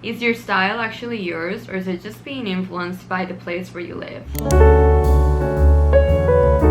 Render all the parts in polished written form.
Is your style actually yours, or is it just being influenced by the place where you live?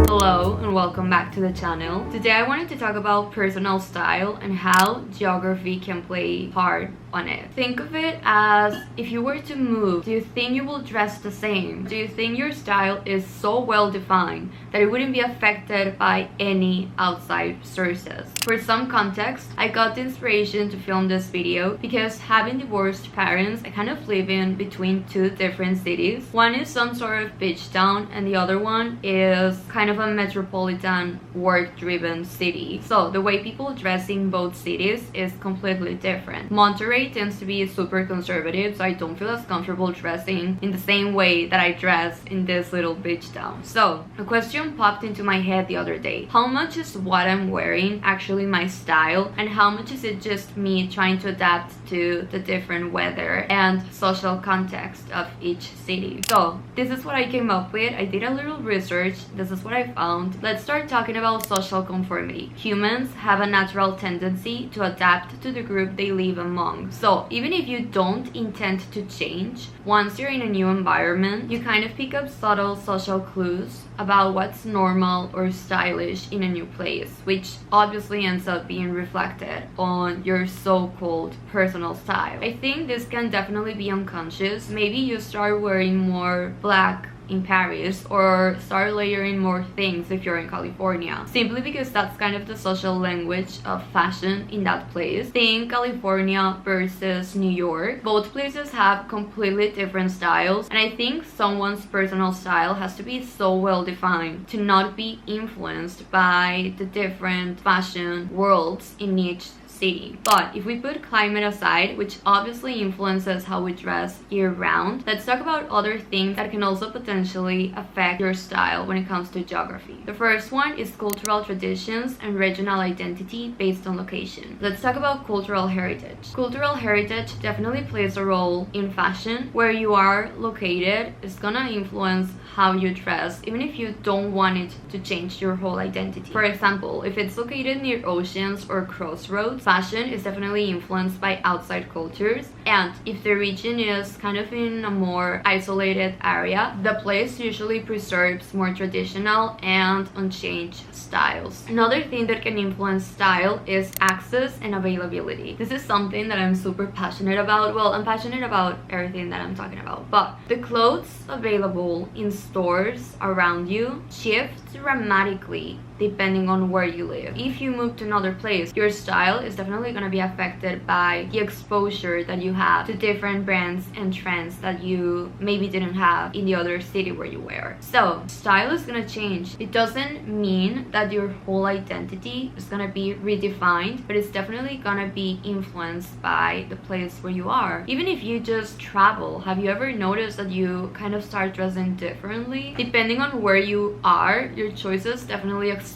Hello and welcome back to the channel. Today I wanted to talk about personal style and how geography can play part on it. Think of it as if you were to move, do you think you will dress the same? Do you think your style is so well defined that it wouldn't be affected by any outside sources? For some context, I got the inspiration to film this video because having divorced parents, I kind of live in between two different cities. One is some sort of beach town and the other one is kind of a metropolitan work-driven city. So the way people dress in both cities is completely different. Monterey tends to be super conservative, so I don't feel as comfortable dressing in the same way that I dress in this little beach town. So a question popped into my head the other day. How much is what I'm wearing actually my style, and how much is it just me trying to adapt to the different weather and social context of each city? So this is what I came up with. I did a little research. This is what I found. Let's start talking about social conformity. Humans have a natural tendency to adapt to the group they live among. So even if you don't intend to change, once you're in a new environment, you kind of pick up subtle social clues about what's normal or stylish in a new place, which obviously ends up being reflected on your so-called personal style. I think this can definitely be unconscious. Maybe you start wearing more black in Paris or start layering more things if you're in California, simply because that's kind of the social language of fashion in that place. Think California versus New York. Both places have completely different styles, and I think someone's personal style has to be so well defined to not be influenced by the different fashion worlds in each city. But if we put climate aside, which obviously influences how we dress year-round, let's talk about other things that can also potentially affect your style when it comes to geography. The first one is cultural traditions and regional identity based on location. Let's talk about cultural heritage. Cultural heritage definitely plays a role in fashion. Where you are located is gonna influence how you dress, even if you don't want it to change your whole identity. For example, if it's located near oceans or crossroads, fashion is definitely influenced by outside cultures, and if the region is kind of in a more isolated area, the place usually preserves more traditional and unchanged styles. Another thing that can influence style is access and availability. This is something that I'm super passionate about. Well, I'm passionate about everything that I'm talking about, but the clothes available in stores around you shift dramatically depending on where you live. If you move to another place, your style is definitely going to be affected by the exposure that you have to different brands and trends that you maybe didn't have in the other city where you were. So style is going to change. It doesn't mean that your whole identity is going to be redefined, but it's definitely going to be influenced by the place where you are. Even if you just travel, have you ever noticed that you kind of start dressing differently? Depending on where you are, your choices definitely expand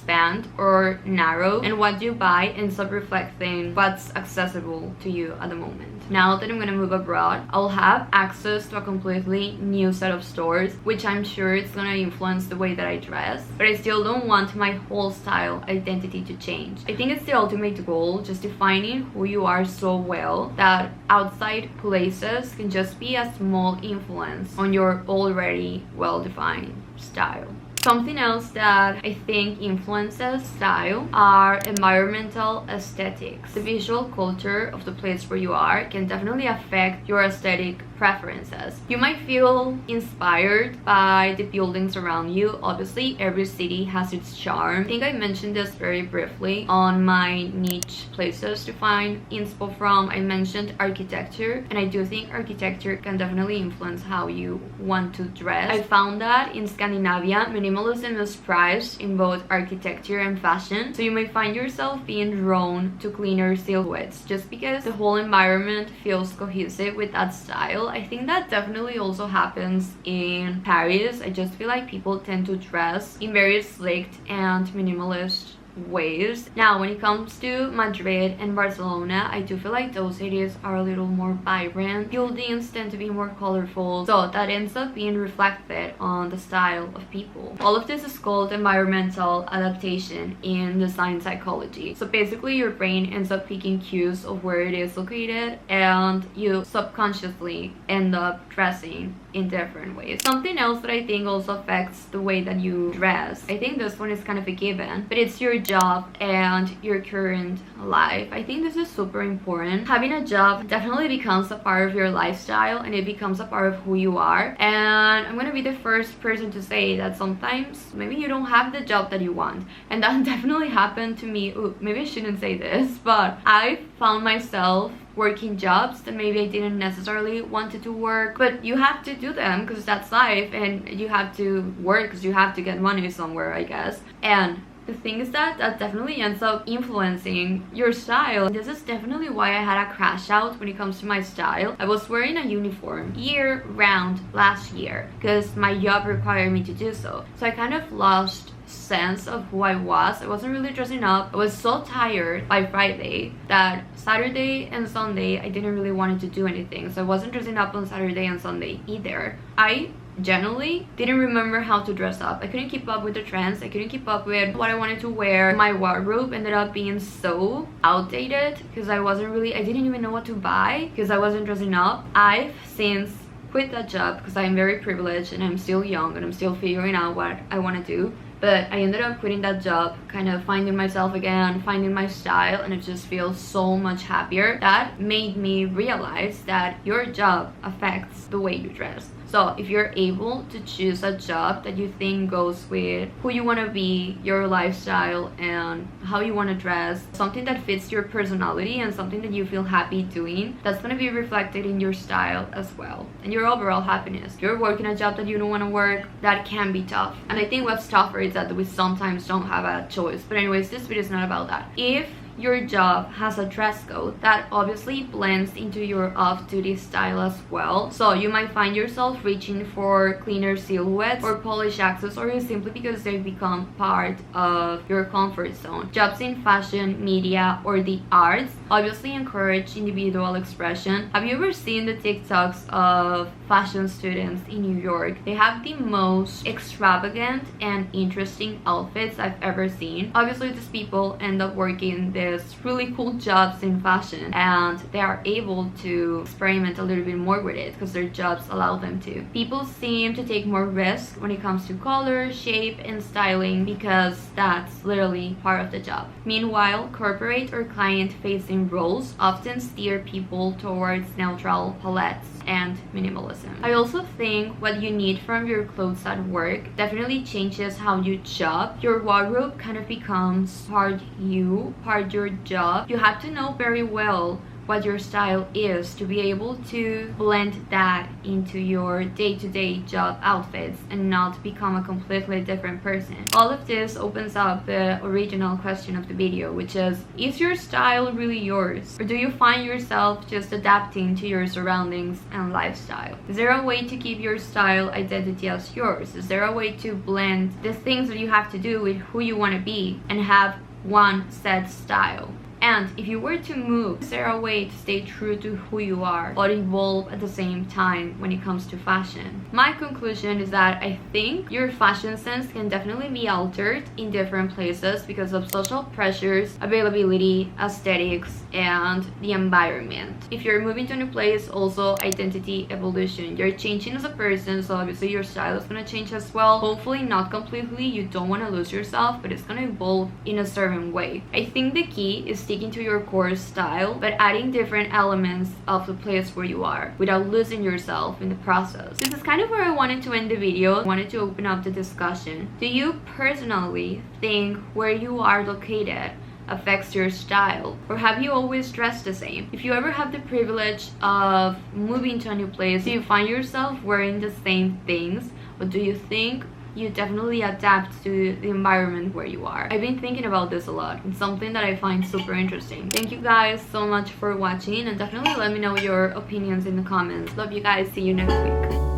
or narrow, and what you buy ends up reflecting what's accessible to you at the moment. Now that I'm gonna move abroad, I'll have access to a completely new set of stores, which I'm sure it's gonna influence the way that I dress, but I still don't want my whole style identity to change. I think it's the ultimate goal, just defining who you are so well that outside places can just be a small influence on your already well-defined style. Something else that I think influences style are environmental aesthetics. The visual culture of the place where you are can definitely affect your aesthetic preferences. You might feel inspired by the buildings around you. Obviously, every city has its charm. I think I mentioned this very briefly on my niche places to find inspo from. I mentioned architecture, and I do think architecture can definitely influence how you want to dress. I found that in Scandinavia, minimalism is prized in both architecture and fashion, so you may find yourself being drawn to cleaner silhouettes just because the whole environment feels cohesive with that style. I think that definitely also happens in Paris. I just feel like people tend to dress in very slick and minimalist ways. Now, when it comes to Madrid and Barcelona, I do feel like those cities are a little more vibrant. Buildings tend to be more colorful, so that ends up being reflected on the style of people. All of this is called environmental adaptation in design psychology. So basically, your brain ends up picking cues of where it is located, and you subconsciously end up dressing in different ways. Something else that I think also affects the way that you dress, I think this one is kind of a given, but it's your job and your current life. I think this is super important. Having a job definitely becomes a part of your lifestyle, and it becomes a part of who you are. And I'm gonna be the first person to say that sometimes maybe you don't have the job that you want, and that definitely happened to me. Ooh, maybe I shouldn't say this, but I found myself working jobs that maybe I didn't necessarily wanted to work, but you have to do them because that's life, and you have to work because you have to get money somewhere, I guess. And the thing is that definitely ends up influencing your style. This is definitely why I had a crash out when it comes to my style. I was wearing a uniform year round last year because my job required me to do so. So I kind of lost sense of who I was. I wasn't really dressing up. I was so tired by Friday that Saturday and Sunday I didn't really want to do anything. So I wasn't dressing up on Saturday and Sunday either. I generally didn't remember how to dress up. I couldn't keep up with the trends. I couldn't keep up with what I wanted to wear. My wardrobe ended up being so outdated because I didn't even know what to buy because I wasn't dressing up. I've since quit that job because I'm very privileged and I'm still young and I'm still figuring out what I want to do. But I ended up quitting that job, kind of finding myself again, finding my style, and it just feels so much happier. That made me realize that your job affects the way you dress. So if you're able to choose a job that you think goes with who you want to be, your lifestyle, and how you want to dress, something that fits your personality and something that you feel happy doing, that's going to be reflected in your style as well and your overall happiness. If you're working a job that you don't want to work, that can be tough. And I think what's tougher is that we sometimes don't have a choice. But anyways, this video is not about that. If your job has a dress code, that obviously blends into your off-duty style as well. So you might find yourself reaching for cleaner silhouettes or polished accessories simply because they've become part of your comfort zone. Jobs in fashion, media, or the arts obviously encourage individual expression. Have you ever seen the TikToks of fashion students in New York? They have the most extravagant and interesting outfits I've ever seen. Obviously, these people end up working these really cool jobs in fashion, and they are able to experiment a little bit more with it because their jobs allow them to. People seem to take more risk when it comes to color, shape, and styling because that's literally part of the job. Meanwhile, corporate or client-facing roles often steer people towards neutral palettes and minimalism. I also think what you need from your clothes at work definitely changes how you job. Your wardrobe kind of becomes part you, part your job. You have to know very well what your style is to be able to blend that into your day-to-day job outfits and not become a completely different person. All of this opens up the original question of the video, which is your style really yours? Or do you find yourself just adapting to your surroundings and lifestyle? Is there a way to keep your style identity as yours? Is there a way to blend the things that you have to do with who you want to be and have one set style? And if you were to move, is there a way to stay true to who you are but evolve at the same time when it comes to fashion? My conclusion is that I think your fashion sense can definitely be altered in different places because of social pressures, availability, aesthetics, and the environment. If you're moving to a new place, also identity evolution. You're changing as a person, so obviously your style is going to change as well. Hopefully not completely, you don't want to lose yourself, but it's going to evolve in a certain way. I think the key is sticking to your core style but adding different elements of the place where you are without losing yourself in the process. This is kind of where I wanted to end the video. I wanted to open up the discussion. Do you personally think where you are located affects your style, or have you always dressed the same? If you ever have the privilege of moving to a new place, do you find yourself wearing the same things, or do you think you definitely adapt to the environment where you are? I've been thinking about this a lot. It's something that I find super interesting. Thank you guys so much for watching, and definitely let me know your opinions in the comments. Love you guys. See you next week.